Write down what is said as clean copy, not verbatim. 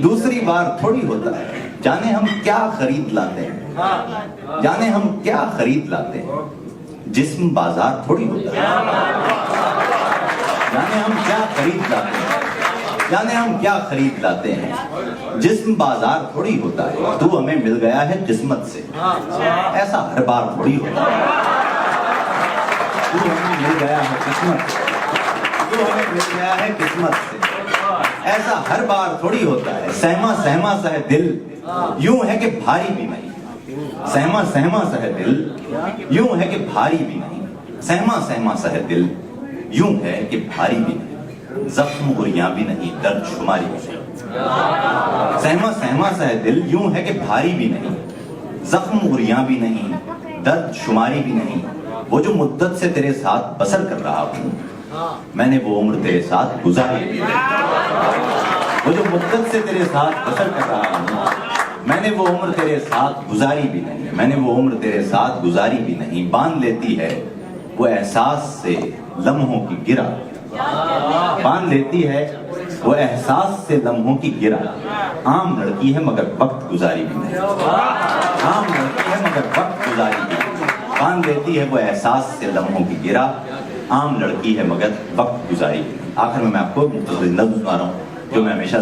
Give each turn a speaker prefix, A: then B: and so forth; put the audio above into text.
A: दूसरी बार थोड़ी होता है। जाने हम क्या खरीद लाते हैं, जाने हम क्या खरीद लाते हैं, जिस्म बाजार थोड़ी होता है। जाने हम क्या खरीद लाते हैं, जाने हम क्या खरीद लाते हैं, जिस्म बाजार थोड़ी होता है। तू हमें मिल गया है किस्मत से, ऐसा हर बार थोड़ी होता है। तू हमें मिल गया है किस्मत से, तू हमें मिल गया है किस्मत से, ऐसा हर बार थोड़ी होता है। सहमा सहमा सा है दिल, यूं है कि भारी भी नहीं। सहमा सहमा सा है दिल, यूं है कि भारी भी नहीं। सहमा सहमा सा है दिल, यूं है कि भारी भी नहीं। जख्म गुरियां भी नहीं, दर्द शुमारी भी नहीं। सहमा सहमा सा है दिल, यूं है कि भारी भी नहीं। जख्म गुरियां भी नहीं, दर्द शुमारी भी नहीं। वो जो मुद्दत से तेरे साथ बसर कर रहा हूं, मैंने वो उम्र तेरे साथ गुजारी भी नहीं। वो जो मुद्दत से तेरे साथ बसर कर रहा हूं, मैंने वो उम्र तेरे साथ गुजारी भी नहीं। मैंने वो उम्र तेरे साथ गुजारी भी नहीं। बांध लेती है वो एहसास से लम्हों की गिरा, बांध लेती है वो एहसास से लम्हों की गिरा। आम लड़की है मगर वक्त गुजारी भी नहीं। आम लड़की है मगर वक्त गुजारी भी नहीं। बांध लेती है वो एहसास से लम्हों की गिरा। आम लड़की है मगर वक्त गुजारी भी नहीं। आखिर में मैं आपको नज़्म सुना रहा हूँ जो मैं हमेशा